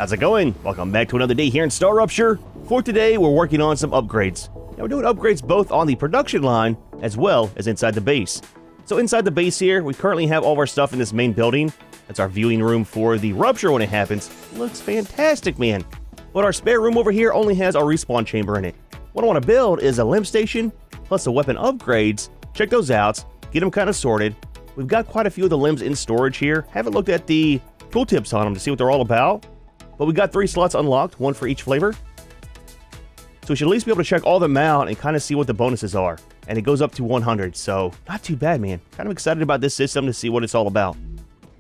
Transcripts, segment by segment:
How's it going? Welcome back to another day here in StarRupture. For today, we're working on some upgrades. Now, we're doing upgrades both on the production line as well as inside the base. So inside the base here, we currently have all of our stuff in this main building. That's our viewing room for the Rupture when it happens. Looks fantastic, man. But our spare room over here only has our respawn chamber in it. What I want to build is a LEM station, plus the weapon upgrades. Check those out, get them kind of sorted. We've got quite a few of the LEMs in storage here. Haven't looked at the tooltips on them to see what they're all about. But we got 3 slots unlocked, 1 for each flavor. So we should at least be able to check all them out and kind of see what the bonuses are. And it goes up to 100, so not too bad, man. Kind of excited about this system to see what it's all about.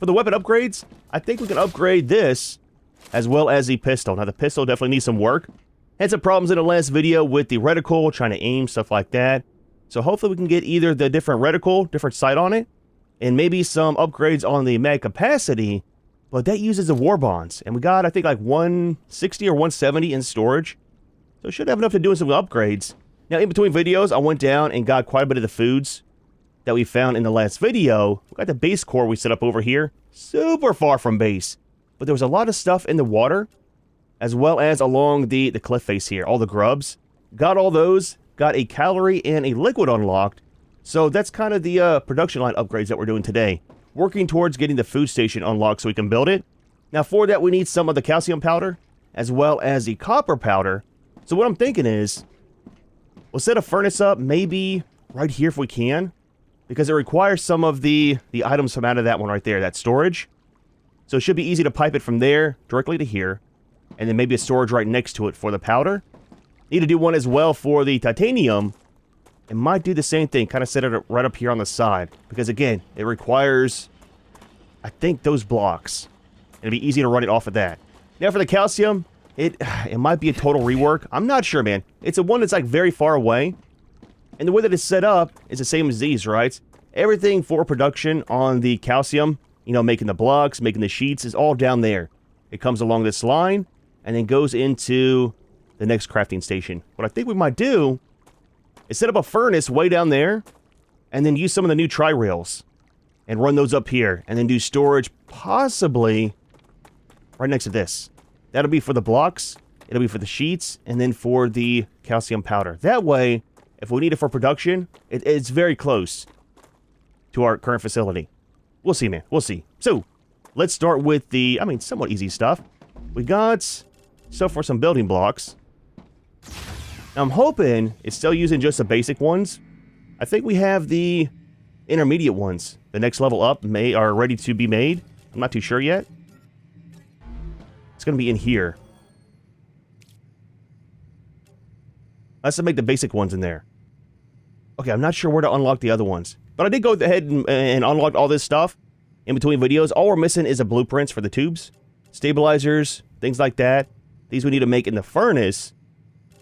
For the weapon upgrades, I think we can upgrade this as well as the pistol. Now, the pistol definitely needs some work. Had some problems in the last video with the reticle, trying to aim, stuff like that. So hopefully we can get either the different reticle, different sight on it, and maybe some upgrades on the mag capacity. But that uses the war bonds, and we got, I think, like 160 or 170 in storage. So should have enough to do some upgrades. Now, in between videos, I went down and got quite a bit of the foods that we found in the last video. We got the base core we set up over here. Super far from base. But there was a lot of stuff in the water, as well as along the cliff face here. All the grubs. Got all those. Got a calorie and a liquid unlocked. So that's kind of the production line upgrades that we're doing today. Working towards getting the food station unlocked so we can build it. Now for that we need some of the calcium powder as well as the copper powder. So what I'm thinking is we'll set a furnace up maybe right here if we can, because it requires some of the items from out of that one right there, that storage. So it should be easy to pipe it from there directly to here, and then maybe a storage right next to it for the powder. Need to do one as well for the titanium. It might do the same thing, kind of set it right up here on the side. Because again, it requires, I think, those blocks. It'll be easy to run it off of that. Now for the calcium, it might be a total rework. I'm not sure, man. It's a one that's like very far away. And the way that it's set up is the same as these, right? Everything for production on the calcium, you know, making the blocks, making the sheets, is all down there. It comes along this line and then goes into the next crafting station. What I think we might do is set up a furnace way down there, and then use some of the new tri-rails, and run those up here, and then do storage possibly right next to this. That'll be for the blocks, it'll be for the sheets, and then for the calcium powder. That way, if we need it for production, it's very close to our current facility. We'll see, man. We'll see. So, let's start with the, somewhat easy stuff. We got stuff for some building blocks. Now, I'm hoping it's still using just the basic ones. I think we have the intermediate ones. The next level up are ready to be made. I'm not too sure yet. It's going to be in here. Let's make the basic ones in there. Okay, I'm not sure where to unlock the other ones. But I did go ahead and unlock all this stuff in between videos. All we're missing is the blueprints for the tubes, stabilizers, things like that. These we need to make in the furnace.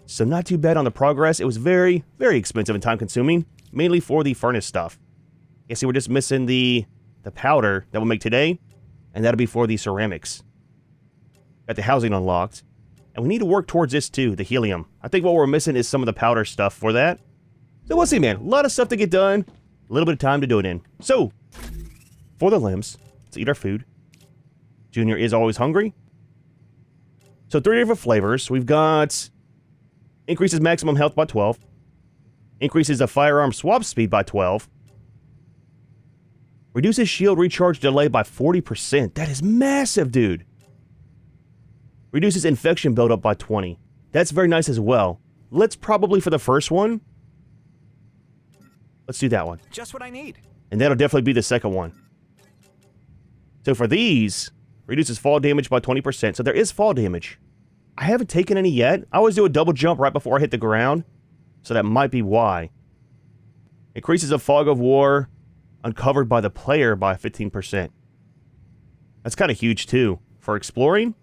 So not too bad on the progress. It was very, very expensive and time-consuming, mainly for the furnace stuff. Yeah, see, we're just missing the powder that we'll make today, and that'll be for the ceramics. Got the housing unlocked. And we need to work towards this too, the helium. I think what we're missing is some of the powder stuff for that. So we'll see, man. A lot of stuff to get done. A little bit of time to do it in. So, for the LEMs, let's eat our food. Junior is always hungry. So 3 different flavors. We've got increases maximum health by 12. Increases the firearm swap speed by 12. Reduces shield recharge delay by 40%. That is massive, dude. Reduces infection buildup by 20. That's very nice as well. Let's probably, for the first one, let's do that one. Just what I need. And that'll definitely be the second one. So for these, reduces fall damage by 20%. So there is fall damage. I haven't taken any yet. I always do a double jump right before I hit the ground. So that might be why. Increases the fog of war uncovered by the player by 15%. That's kind of huge too. For exploring.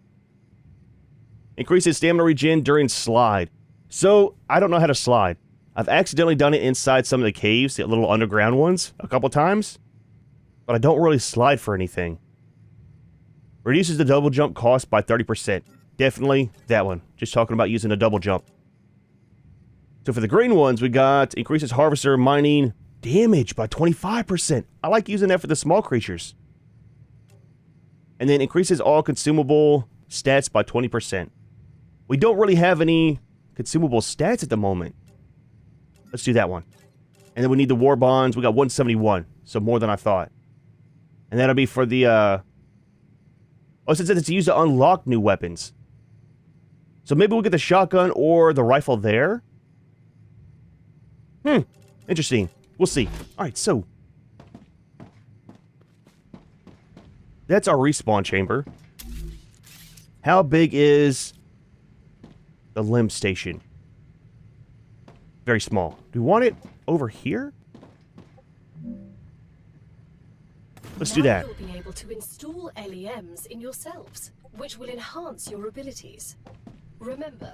Increases stamina regen during slide. So, I don't know how to slide. I've accidentally done it inside some of the caves, the little underground ones, a couple times. But I don't really slide for anything. Reduces the double jump cost by 30%. Definitely that one. Just talking about using a double jump. So for the green ones, we got increases harvester mining damage by 25%. I like using that for the small creatures. And then increases all consumable stats by 20%. We don't really have any consumable stats at the moment. Let's do that one. And then we need the war bonds. We got 171, so more than I thought. And that'll be for the, oh, since it's used to unlock new weapons. So maybe we'll get the shotgun or the rifle there. Interesting. We'll see. Alright, so that's our respawn chamber. How big is the LEM station? Very small. Do we want it over here? Let's do that. Now you'll be able to install LEMs in yourselves, which will enhance your abilities. Remember,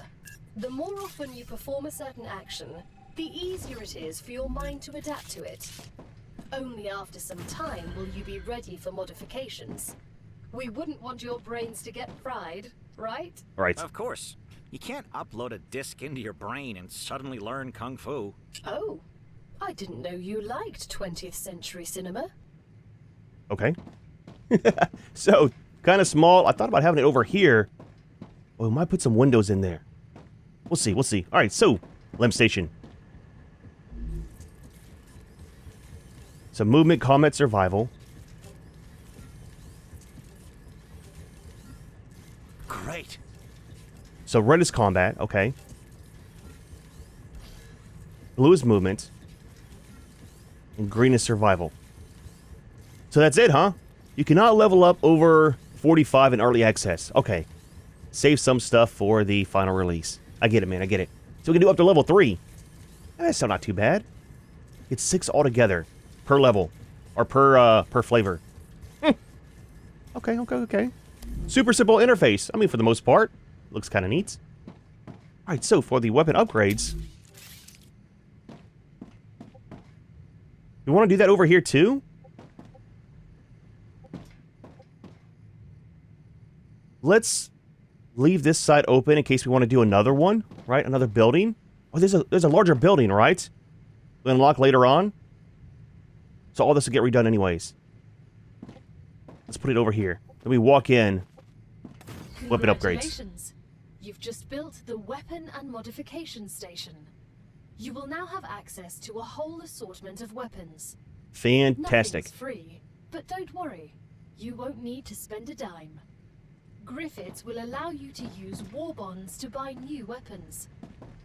the more often you perform a certain action, the easier it is for your mind to adapt to it. Only after some time will you be ready for modifications. We wouldn't want your brains to get fried, right? Right. Of course. You can't upload a disc into your brain and suddenly learn Kung Fu. Oh, I didn't know you liked 20th century cinema. Okay. So, kind of small. I thought about having it over here. Oh, we might put some windows in there. We'll see, we'll see. Alright, so, LEM station. Some movement, combat, survival. Great. So red is combat, okay. Blue is movement. And green is survival. So that's it, huh? You cannot level up over 45 in early access. Okay. Save some stuff for the final release. I get it, man, I get it. So we can do up to level 3. That's still not too bad. It's 6 altogether. Per level. Or per flavor. Okay. Super simple interface. I mean, for the most part. Looks kind of neat. Alright, so for the weapon upgrades. You want to do that over here too? Let's leave this side open in case we want to do another one, right? Another building. Oh, there's a larger building, right? We unlock later on. So all this will get redone anyways. Let's put it over here. Then we walk in. Weapon upgrades. Congratulations. You've just built the weapon and modification station. You will now have access to a whole assortment of weapons. Fantastic. Nothing's free, but don't worry. You won't need to spend a dime. Griffiths will allow you to use war bonds to buy new weapons.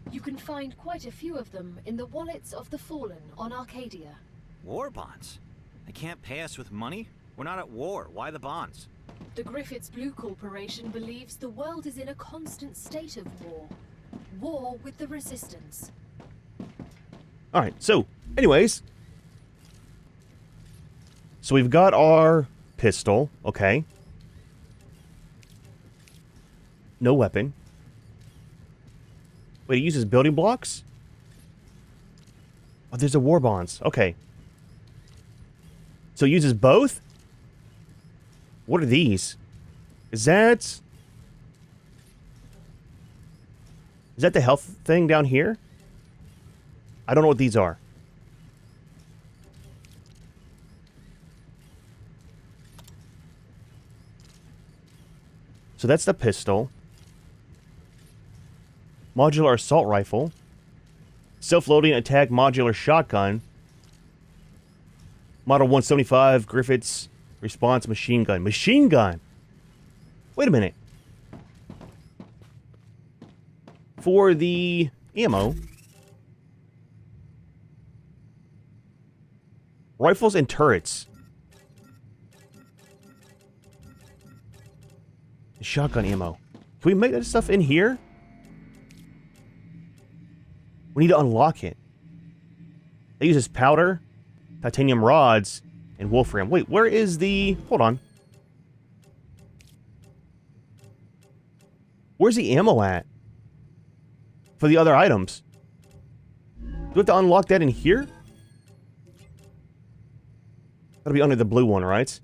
You can find quite a few of them in the wallets of the fallen on Arcadia. War bonds? They can't pay us with money? We're not at war. Why the bonds? The Griffiths Blue Corporation believes the world is in a constant state of war. War with the Resistance. Alright, so, anyways. So we've got our pistol, okay. No weapon. Wait, it uses building blocks? Oh, there's a war bonds. Okay. So it uses both? What are these? Is that the health thing down here? I don't know what these are. So that's the pistol. Modular assault rifle. Self-loading attack modular shotgun. Model 175 Griffiths response machine gun. Machine gun? Wait a minute. For the ammo. Rifles and turrets. Shotgun ammo. Can we make that stuff in here? We need to unlock it. It uses powder, titanium rods, and wolfram. Wait, where is the... Hold on. Where's the ammo at? For the other items? Do we have to unlock that in here? That'll be under the blue one, right?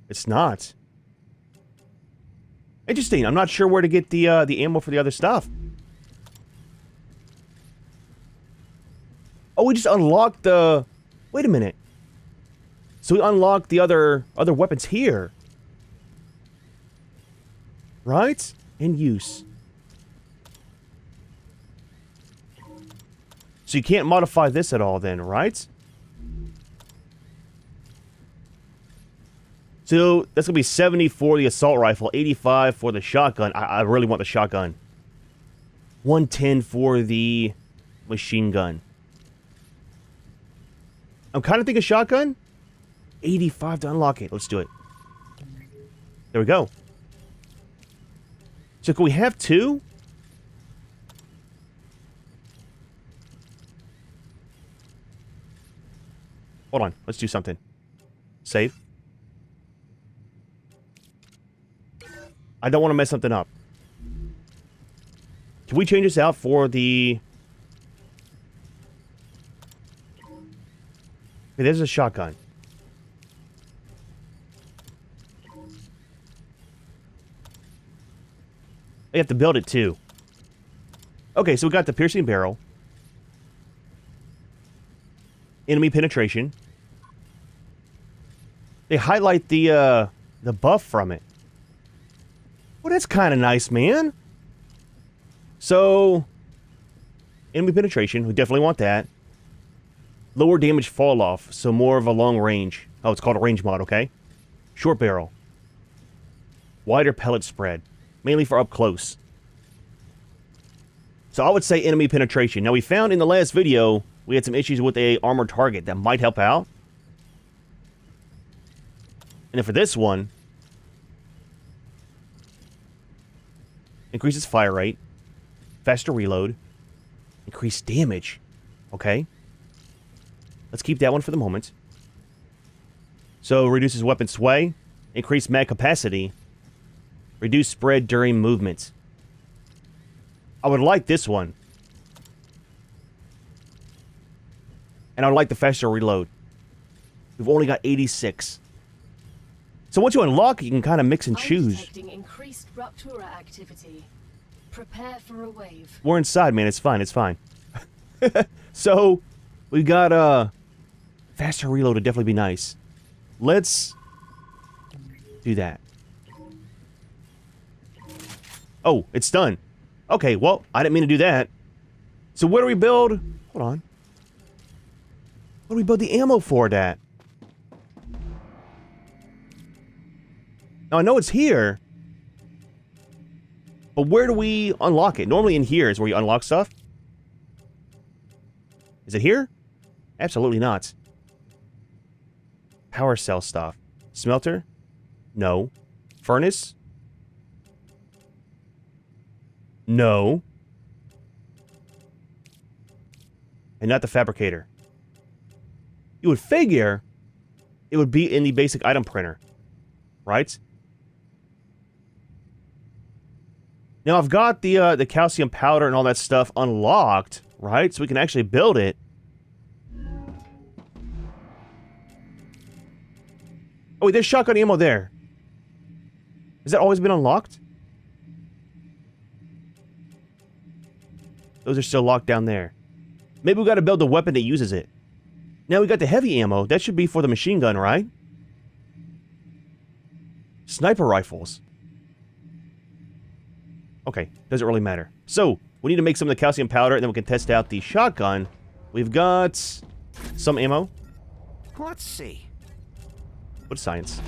It's not. Interesting. I'm not sure where to get the ammo for the other stuff. Oh, we just unlocked the... Wait a minute. So we unlock the other weapons here. Right? In use. So you can't modify this at all then, right? So that's going to be 70 for the assault rifle, 85 for the shotgun. I really want the shotgun. 110 for the machine gun. I'm kind of thinking shotgun. 85 to unlock it. Let's do it. There we go. So can we have two? Hold on. Let's do something. Save. I don't want to mess something up. Can we change this out for the... Okay, there's a shotgun. You have to build it too. Okay, so we got the piercing barrel. Enemy penetration. They highlight the buff from it. Well, that's kind of nice, man. So, enemy penetration, we definitely want that. Lower damage fall off, so more of a long range. Oh, it's called a range mod, okay? Short barrel. Wider pellet spread, mainly for up close. So I would say enemy penetration. Now we found in the last video, we had some issues with a armored target that might help out. And then for this one, increases fire rate, faster reload, increased damage. Okay. Let's keep that one for the moment. So, reduces weapon sway, increased mag capacity, reduced spread during movement. I would like this one. And I would like the faster reload. We've only got 86. So once you unlock it, you can kind of mix and choose. Detecting increased Rupture activity. Prepare for a wave. We're inside, man. It's fine. It's fine. So, we got faster reload would definitely be nice. Let's do that. Oh, it's done. Okay, well, I didn't mean to do that. So where do we build? Hold on. What do we build the ammo for that? Now, I know it's here. But where do we unlock it? Normally in here is where you unlock stuff. Is it here? Absolutely not. Power cell stuff. Smelter? No. Furnace? No. And not the fabricator. You would figure it would be in the basic item printer. Right? Now I've got the calcium powder and all that stuff unlocked, right? So we can actually build it. Oh wait, there's shotgun ammo there. Has that always been unlocked? Those are still locked down there. Maybe we got to build the weapon that uses it. Now we got the heavy ammo. That should be for the machine gun, right? Sniper rifles. Okay, doesn't really matter. So, we need to make some of the calcium powder, and then we can test out the shotgun. We've got some ammo. Let's see. What's science?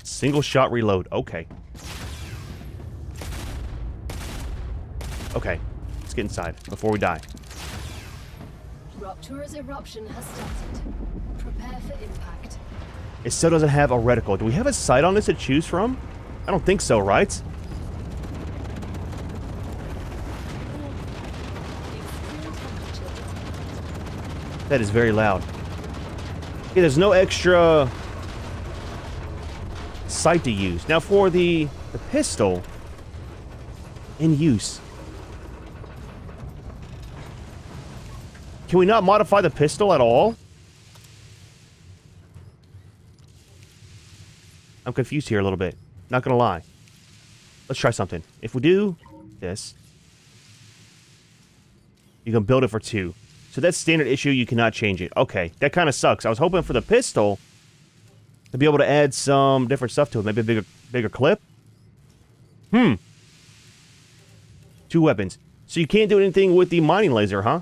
Single shot reload. Okay. Okay, let's get inside before we die. Rupture's eruption has started. Prepare for impact. It still doesn't have a reticle. Do we have a sight on this to choose from? I don't think so, right? That is very loud. Okay, there's no extra sight to use. Now for the pistol in use. Can we not modify the pistol at all? I'm confused here a little bit. Not gonna lie. Let's try something. If we do this. You can build it for 2. So that's standard issue. You cannot change it. Okay, that kind of sucks. I was hoping for the pistol to be able to add some different stuff to it. Maybe a bigger clip. 2 weapons. So you can't do anything with the mining laser, huh?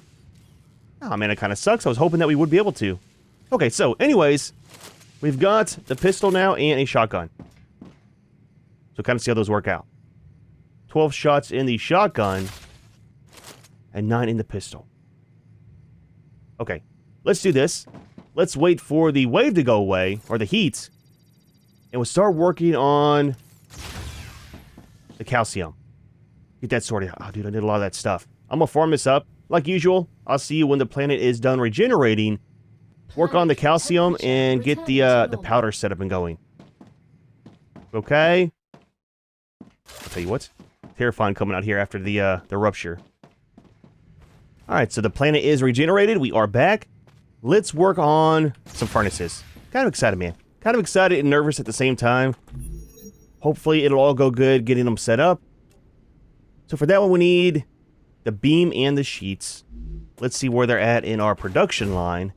Oh, man, it kind of sucks. I was hoping that we would be able to. Okay, so anyways, we've got the pistol now and a shotgun. So kind of see how those work out. 12 shots in the shotgun and 9 in the pistol. Okay, let's do this. Let's wait for the wave to go away, or the heat, and we'll start working on the calcium. Get that sorted out. Oh, dude, I did a lot of that stuff. I'm gonna farm this up. Like usual, I'll see you when the planet is done regenerating. Work on the calcium and get the powder set up and going. Okay? I'll tell you what. Terrifying coming out here after the rupture. Alright, so the planet is regenerated. We are back. Let's work on some furnaces. Kind of excited, man. Kind of excited and nervous at the same time. Hopefully it'll all go good getting them set up. So for that one, we need the beam and the sheets. Let's see where they're at in our production line.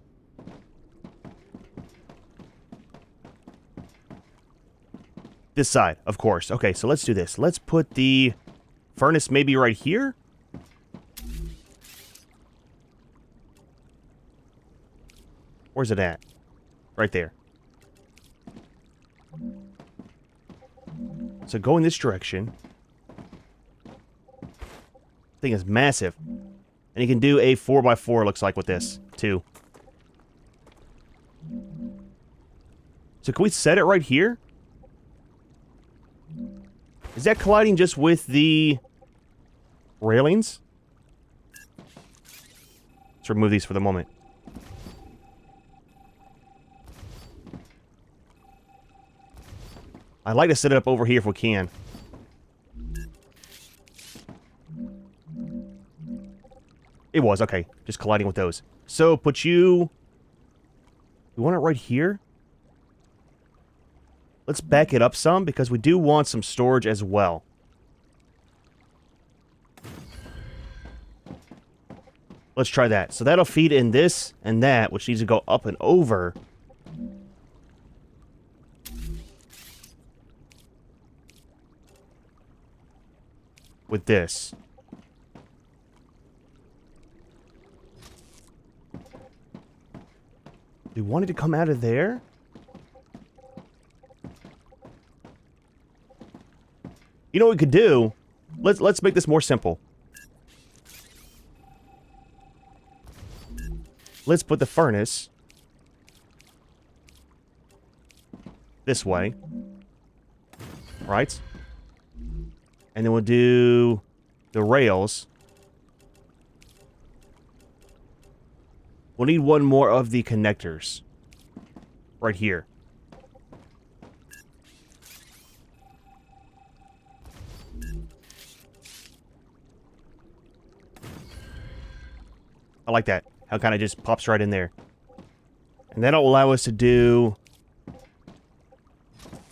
This side, of course. Okay, so let's do this. Let's put the furnace maybe right here. Where's it at? Right there. So go in this direction. Thing is massive. And you can do a 4x4, looks like, with this, too. So can we set it right here? Is that colliding just with the railings? Let's remove these for the moment. I'd like to set it up over here if we can. It was, okay. Just colliding with those. So, put you... We want it right here? Let's back it up some, because we do want some storage as well. Let's try that. So that'll feed in this and that, which needs to go up and over. With this. We want it to come out of there? You know what we could do? Let's make this more simple. Let's put the furnace this way. Right? And then we'll do the rails. We'll need one more of the connectors. Right here. I like that. How it kind of just pops right in there. And that'll allow us to do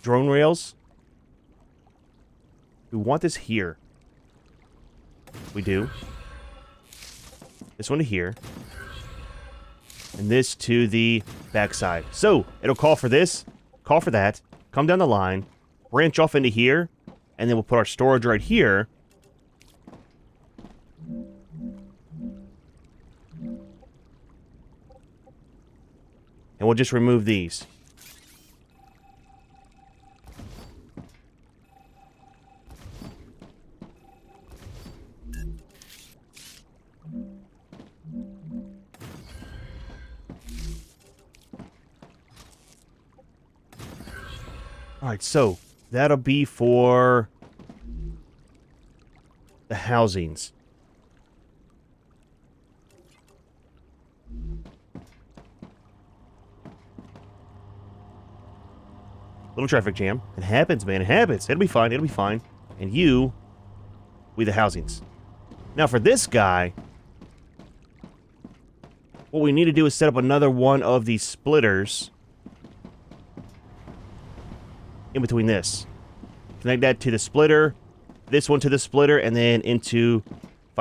drone rails. We want this here. We do. This one to here. And this to the backside. So, it'll call for this, call for that, come down the line, branch off into here, and then we'll put our storage right here. And we'll just remove these. Alright, so that'll be for the housings. Little traffic jam. It happens, man. It happens. It'll be fine. It'll be fine. And you, we the housings. Now for this guy, what we need to do is set up another one of these splitters in between this. Connect that to the splitter, this one to the splitter, and then into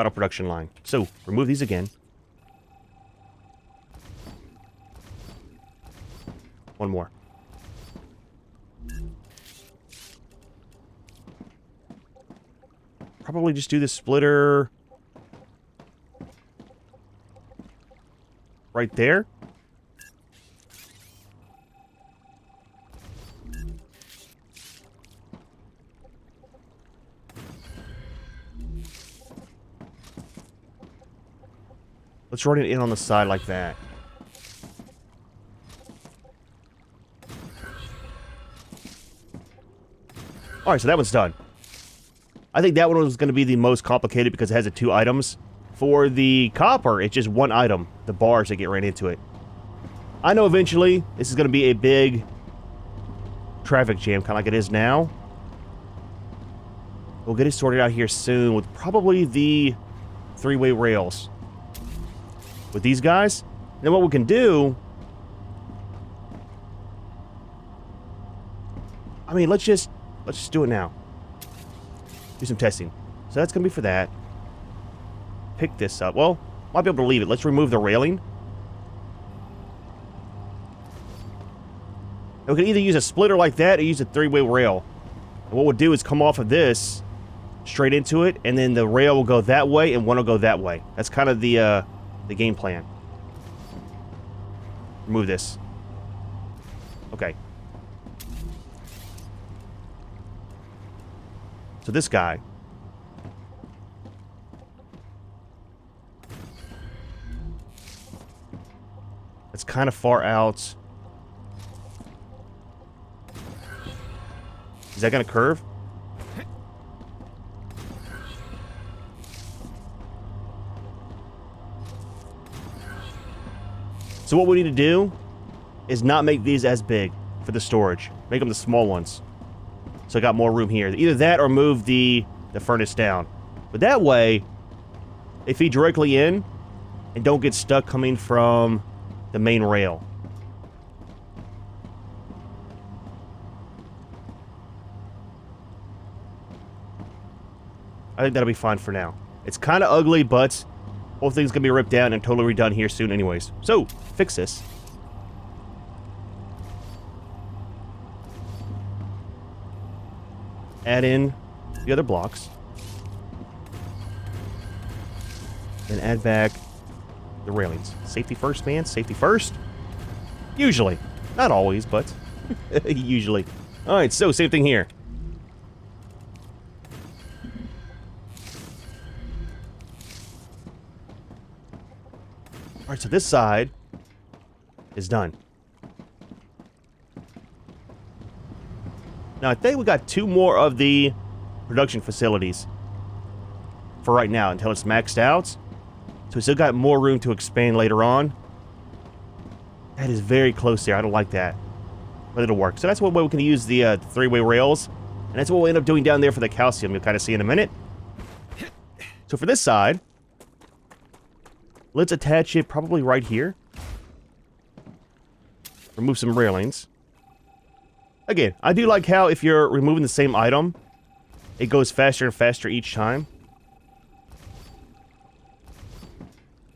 final production line. So, remove these again. One more. Probably just do the splitter right there. Let's run it in on the side like that. Alright, so that one's done. I think that one was going to be the most complicated because it has the 2 items. For the copper, it's just 1 item. The bars that get ran into it. I know eventually this is going to be a big traffic jam, kind of like it is now. We'll get it sorted out here soon with probably the 3-way rails. With these guys. And then what we can do... I mean, let's just do it now. Do some testing. So that's going to be for that. Pick this up. Well, might be able to leave it. Let's remove the railing. And we can either use a splitter like that or use a 3-way rail. And what we'll do is come off of this straight into it, and then the rail will go that way and one will go that way. That's kind of the game plan. Remove this. Okay. So this guy. It's kind of far out. Is that going to curve? So what we need to do is not make these as big for the storage. Make them the small ones. So I got more room here. Either that or move the furnace down. But that way, they feed directly in and don't get stuck coming from the main rail. I think that'll be fine for now. It's kind of ugly, but whole thing's gonna be ripped down and totally redone here soon anyways. So, fix this. Add in the other blocks. And add back the railings. Safety first, man. Safety first. Usually. Not always, but usually. Alright, so same thing here. Alright, so this side is done. Now, I think we got 2 more of the production facilities for right now until it's maxed out. So we still got more room to expand later on. That is very close there. I don't like that. But it'll work. So that's one way we can use the 3-way rails. And that's what we'll end up doing down there for the calcium. You'll kind of see in a minute. So for this side, let's attach it probably right here. Remove some railings. Again, I do like how if you're removing the same item, it goes faster and faster each time.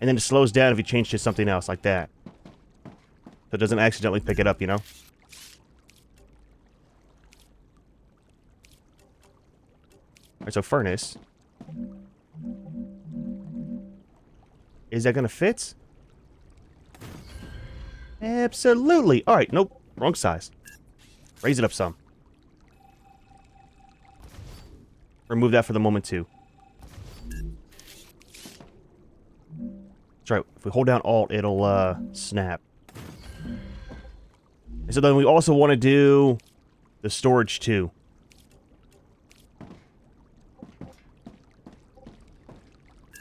And then it slows down if you change to something else like that. So it doesn't accidentally pick it up, you know? Alright, so furnace. Is that gonna fit? Absolutely. Alright, nope. Wrong size. Raise it up some. Remove that for the moment, too. That's right. If we hold down Alt, it'll, snap. And so then we also want to do the storage, too.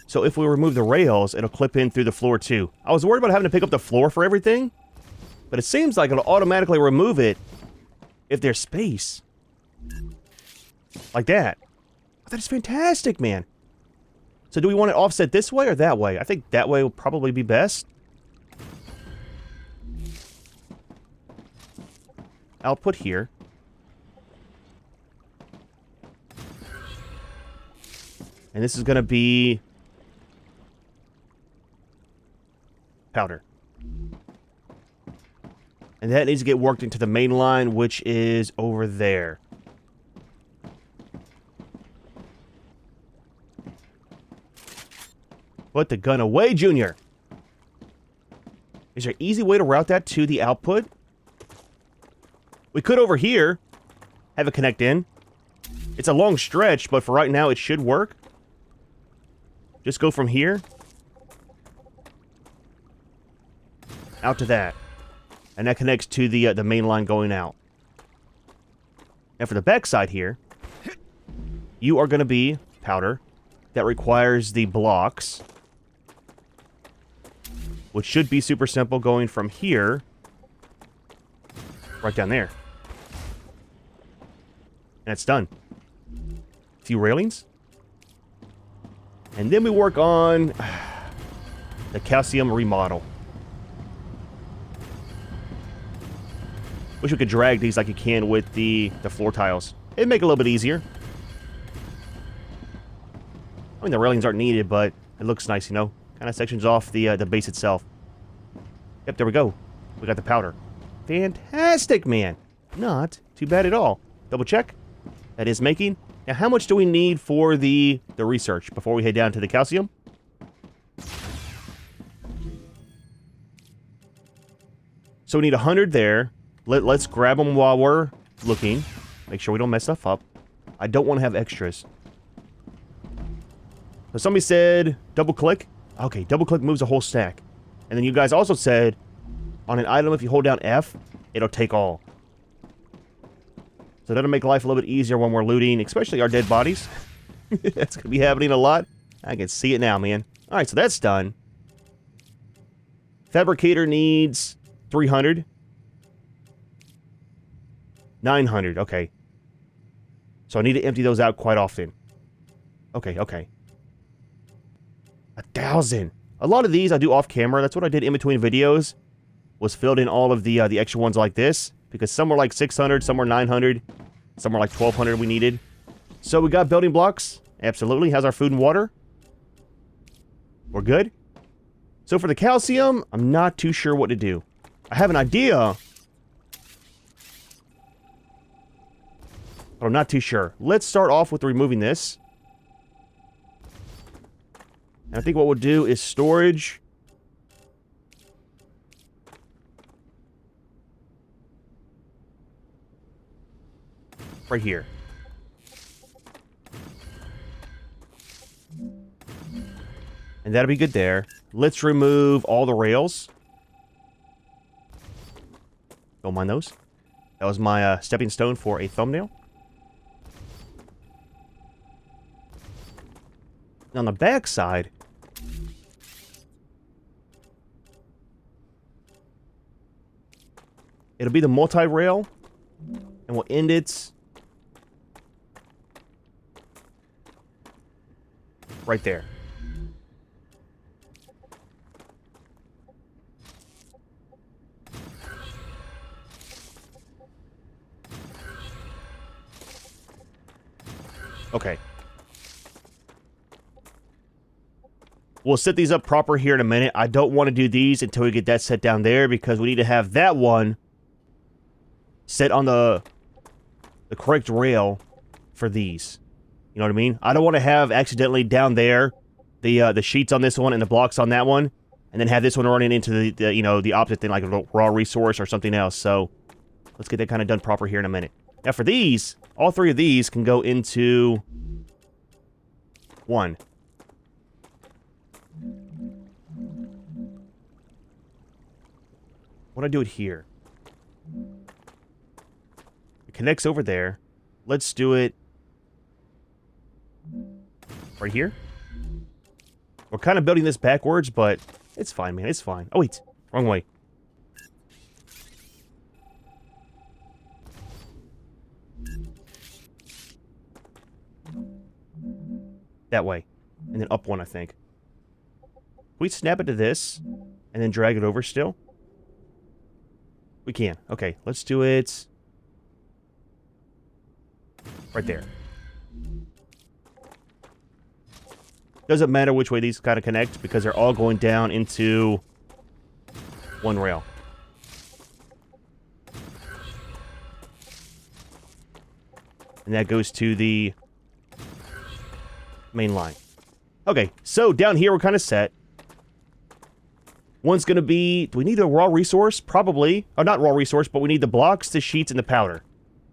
So if we remove the rails, it'll clip in through the floor, too. I was worried about having to pick up the floor for everything, but it seems like it'll automatically remove it if there's space. Like that. That is fantastic, man. So do we want it offset this way or that way? I think that way will probably be best. Output here. And this is going to be powder. And that needs to get worked into the main line, which is over there. Put the gun away, Junior. Is there an easy way to route that to the output? We could over here have it connect in. It's a long stretch, but for right now it should work. Just go from here out to that. And that connects to the main line going out. And for the back side here, you are going to be powder that requires the blocks, which should be super simple, going from here right down there. And it's done. A few railings. And then we work on the calcium remodel. Wish we could drag these like you can with the floor tiles. It'd make it a little bit easier. I mean, the railings aren't needed, but it looks nice, you know? Kind of sections off the base itself. Yep, there we go. We got the powder. Fantastic, man. Not too bad at all. Double check. That is making. Now, how much do we need for the research before we head down to the calcium? So we need 100 there. Let's grab them while we're looking. Make sure we don't mess stuff up. I don't want to have extras. So somebody said double click. Okay, double click moves a whole stack. And then you guys also said on an item, if you hold down F, it'll take all. So that'll make life a little bit easier when we're looting, especially our dead bodies. That's going to be happening a lot. I can see it now, man. All right, so that's done. Fabricator needs 300. 900, okay. So I need to empty those out quite often. Okay. 1,000. A lot of these I do off camera. That's what I did in between videos. Was filled in all of the extra ones like this. Because some were like 600, some were 900. Some were like 1,200 we needed. So we got building blocks. Absolutely. How's our food and water? We're good. So for the calcium, I'm not too sure what to do. I have an idea, but I'm not too sure. Let's start off with removing this. And I think what we'll do is storage. Right here. And that'll be good there. Let's remove all the rails. Don't mind those. That was my stepping stone for a thumbnail. Now on the back side, it'll be the multi-rail, and we'll end it right there. Okay. We'll set these up proper here in a minute. I don't want to do these until we get that set down there because we need to have that one set on the correct rail for these. You know what I mean? I don't want to have accidentally down there the sheets on this one and the blocks on that one, and then have this one running into the opposite thing, like a raw resource or something else. So let's get that kind of done proper here in a minute. Now for these, all three of these can go into one. What do I do it here? It connects over there. Let's do it right here. We're kind of building this backwards, but it's fine, man. It's fine. Oh, wait. Wrong way. That way. And then up one, I think. We snap it to this and then drag it over still. We can. Okay, let's do it right there. Doesn't matter which way these kind of connect because they're all going down into one rail. And that goes to the main line. Okay, so down here we're kind of set. One's going to be... Do we need a raw resource? Probably. Oh, not raw resource, but we need the blocks, the sheets, and the powder.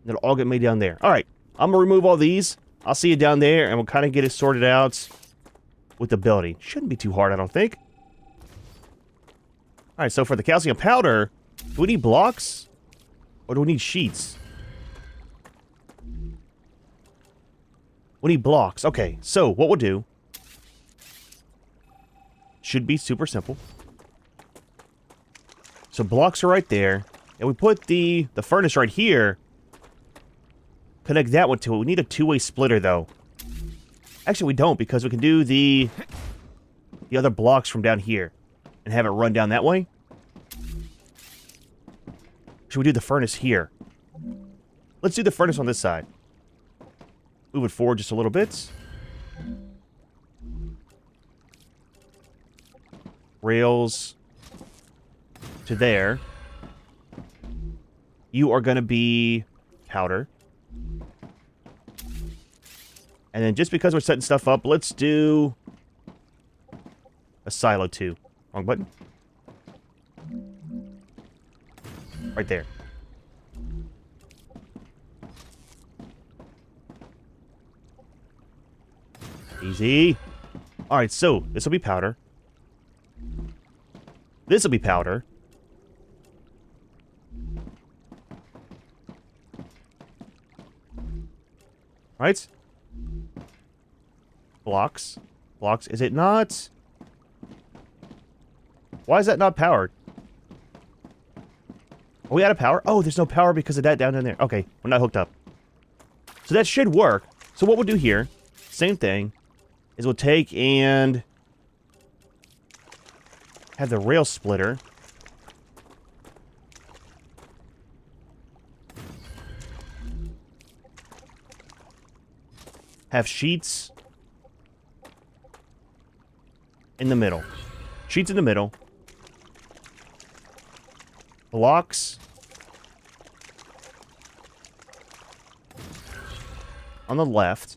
That'll all get made down there. Alright, I'm going to remove all these. I'll see you down there, and we'll kind of get it sorted out with the building. Shouldn't be too hard, I don't think. Alright, so for the calcium powder, do we need blocks? Or do we need sheets? We need blocks. Okay, so what we'll do should be super simple. So blocks are right there. And we put the furnace right here. Connect that one to it. We need a two-way splitter, though. Actually, we don't, because we can do the other blocks from down here and have it run down that way. Should we do the furnace here? Let's do the furnace on this side. Move it forward just a little bit. Rails to there. You are going to be powder. And then just because we're setting stuff up, let's do a silo too. Wrong button. Right there. Easy. Alright, so this will be powder. This will be powder. Right? Blocks. Blocks. Is it not? Why is that not powered? Are we out of power? Oh, there's no power because of that down in there. Okay, we're not hooked up. So that should work. So what we'll do here, same thing, is we'll take and have the rail splitter. Have sheets in the middle. Sheets in the middle. Blocks on the left.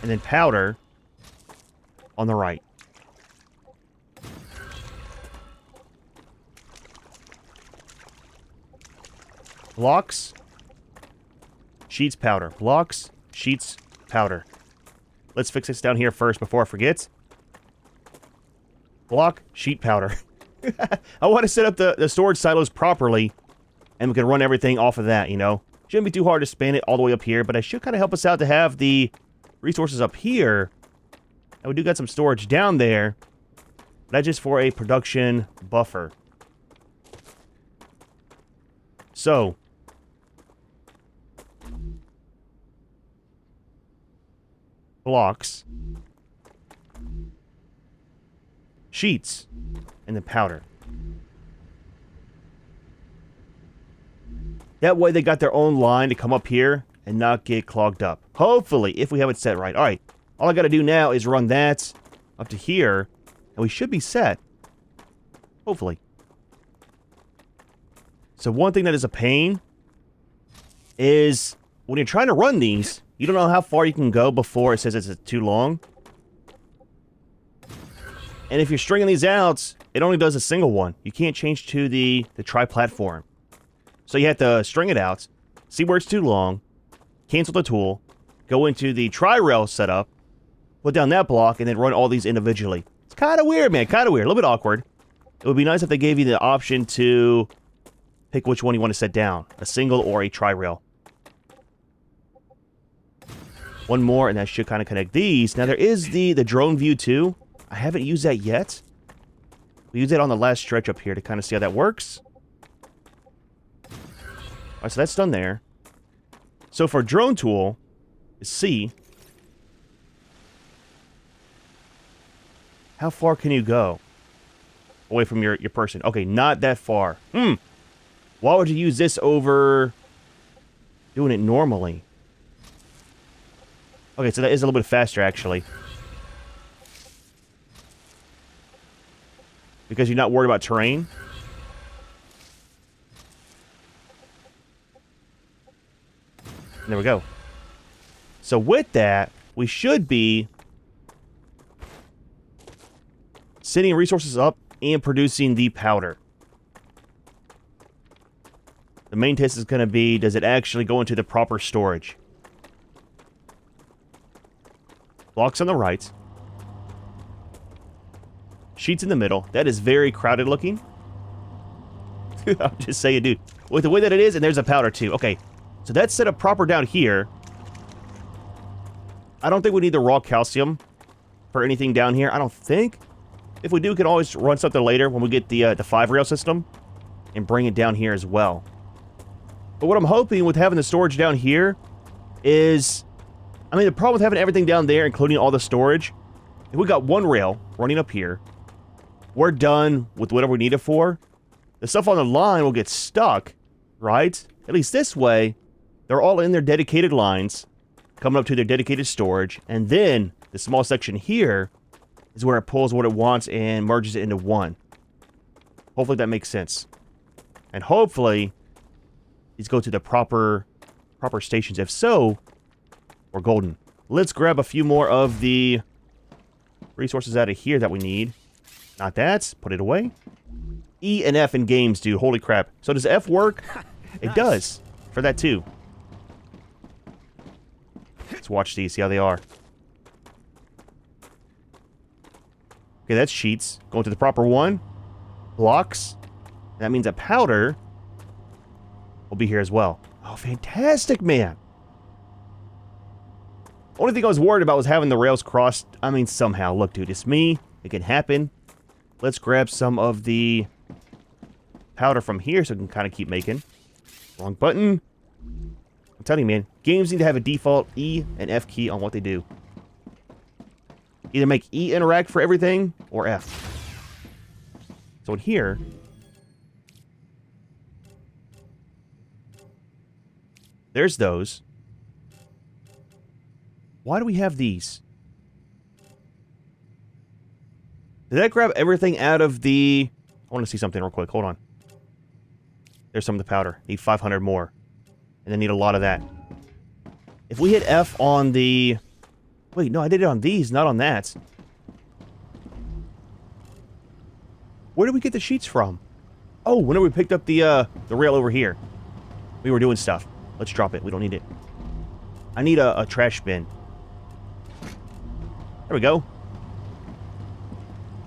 And then powder on the right. Blocks, sheets, powder. Blocks, sheets, powder. Let's fix this down here first before I forget. Block, sheet, powder. I want to set up the storage silos properly, and we can run everything off of that, you know. Shouldn't be too hard to span it all the way up here, but it should kind of help us out to have the resources up here. And we do got some storage down there. That's just for a production buffer. So, blocks, sheets, and then powder. That way they got their own line to come up here and not get clogged up. Hopefully, if we have it set right. Alright, all I gotta do now is run that up to here, and we should be set. Hopefully. So one thing that is a pain is when you're trying to run these, you don't know how far you can go before it says it's too long. And if you're stringing these out, it only does a single one. You can't change to the tri-platform. So you have to string it out, see where it's too long, cancel the tool, go into the tri-rail setup, put down that block, and then run all these individually. It's kind of weird, man. Kind of weird. A little bit awkward. It would be nice if they gave you the option to pick which one you want to set down. A single or a tri-rail. One more, and that should kind of connect these. Now, there is the drone view, too. I haven't used that yet. We used it on the last stretch up here to kind of see how that works. Alright, so that's done there. So for drone tool, is C. How far can you go away from your person? Okay, not that far. Why would you use this over doing it normally? Okay, so that is a little bit faster, actually. Because you're not worried about terrain. And there we go. So with that, we should be sending resources up and producing the powder. The main test is going to be, does it actually go into the proper storage? Blocks on the right. Sheets in the middle. That is very crowded looking. I'm just saying, dude. With the way that it is, and there's a powder too. Okay, so that's set up proper down here. I don't think we need the raw calcium for anything down here. I don't think. If we do, we can always run something later when we get the 5-rail system and bring it down here as well. But what I'm hoping with having the storage down here is... I mean, the problem with having everything down there, including all the storage, if we got one rail running up here, we're done with whatever we need it for. The stuff on the line will get stuck, right? At least this way, they're all in their dedicated lines, coming up to their dedicated storage, and then the small section here is where it pulls what it wants and merges it into one. Hopefully that makes sense. And hopefully, these go to the proper stations. If so, we're golden. Let's grab a few more of the resources out of here that we need. Not that. Put it away. E and F in games, dude. Holy crap. So does F work? It Nice. does. For that too. Let's watch these. See how they are. Okay, that's sheets. Going to the proper one. Blocks. That means a powder will be here as well. Oh, fantastic, man. Only thing I was worried about was having the rails crossed. I mean, somehow. Look, dude, it's me. It can happen. Let's grab some of the powder from here so we can kind of keep making. Wrong button. I'm telling you, man. Games need to have a default E and F key on what they do. Either make E interact for everything, or F. So in here... there's those. Why do we have these? Did that grab everything out of the... I want to see something real quick. Hold on. There's some of the powder. Need 500 more. And then need a lot of that. If we hit F on the... wait, no, I did it on these, not on that. Where did we get the sheets from? Oh, whenever we picked up the rail over here. We were doing stuff. Let's drop it. We don't need it. I need a trash bin. There we go.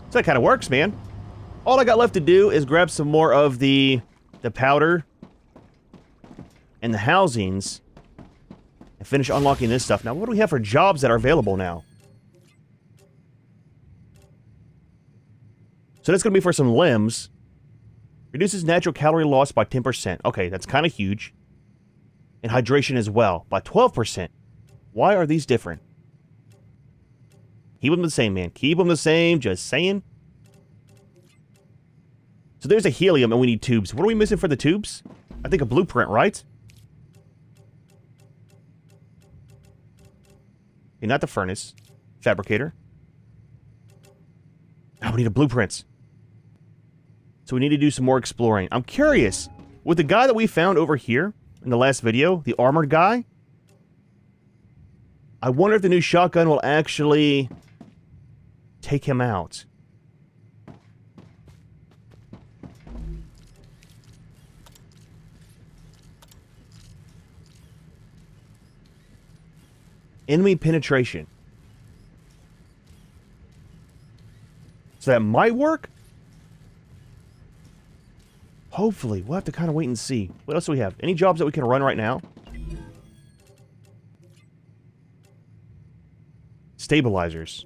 So that kind of works, man. All I got left to do is grab some more of the powder and the housings and finish unlocking this stuff. Now, what do we have for jobs that are available now? So that's going to be for some LEMs. Reduces natural calorie loss by 10%. Okay, that's kind of huge. And hydration as well, by 12%. Why are these different? Keep them the same, man. Keep them the same, just saying. So there's a helium, and we need tubes. What are we missing for the tubes? I think a blueprint, right? Okay, not the furnace. Fabricator. Oh, we need a blueprint. So we need to do some more exploring. I'm curious, with the guy that we found over here in the last video, the armored guy, I wonder if the new shotgun will actually take him out. Enemy penetration. So that might work? Hopefully. We'll have to kind of wait and see. What else do we have? Any jobs that we can run right now? Stabilizers.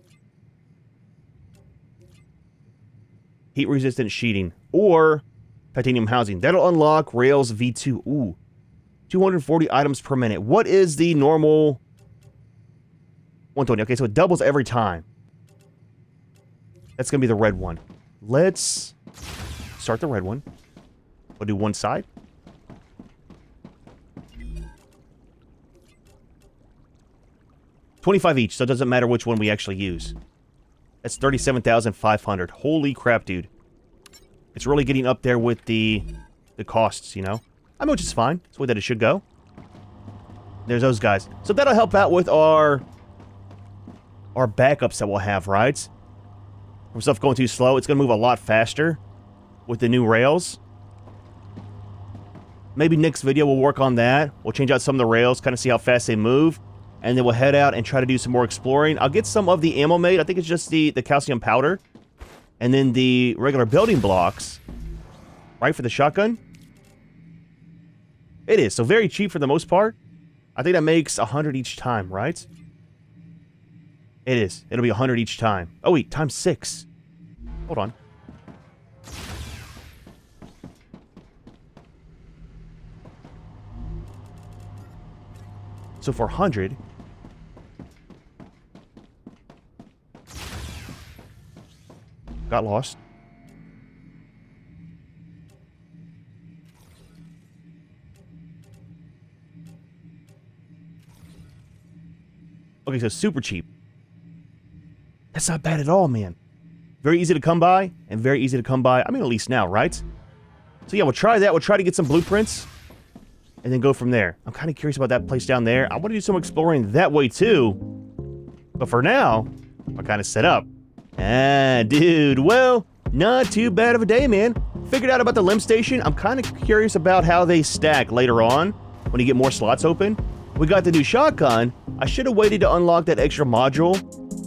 Heat-resistant sheeting. Or titanium housing. That'll unlock Rails V2. Ooh. 240 items per minute. What is the normal... 120. Okay, so it doubles every time. That's going to be the red one. Let's start the red one. We'll do one side. 25 each, so it doesn't matter which one we actually use. That's 37,500. Holy crap, dude. It's really getting up there with the costs, you know? I mean, which is fine. It's the way that it should go. There's those guys. So that'll help out with our backups that we'll have, right? From stuff going too slow, it's going to move a lot faster with the new rails. Maybe next video we'll work on that. We'll change out some of the rails, kind of see how fast they move. And then we'll head out and try to do some more exploring. I'll get some of the ammo made. I think it's just the calcium powder. And then the regular building blocks. Right, for the shotgun? It is. So very cheap for the most part. I think that makes 100 each time, right? It is. It'll be 100 each time. Oh, wait. Times 6. Hold on. So for 100... Got lost. Okay, so super cheap. That's not bad at all, man. Very easy to come by, and very easy to come by. I mean, at least now, right? So yeah, we'll try that. We'll try to get some blueprints, and then go from there. I'm kind of curious about that place down there. I want to do some exploring that way, too. But for now, I'm kind of set up. Ah, dude, well, not too bad of a day, man. Figured out about the LEM station. I'm kind of curious about how they stack later on when you get more slots open. We got the new shotgun. I should have waited to unlock that extra module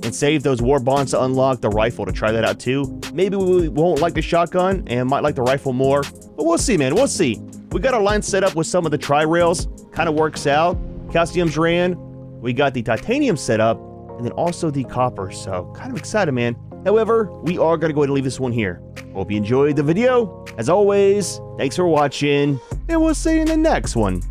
and save those war bonds to unlock the rifle to try that out too. Maybe we won't like the shotgun and might like the rifle more, but we'll see, man. We'll see. We got our line set up with some of the tri-rails. Kind of works out. Calcium's ran. We got the titanium set up and then also the copper. So kind of excited, man. However, we are going to go ahead and leave this one here. Hope you enjoyed the video. As always, thanks for watching, and we'll see you in the next one.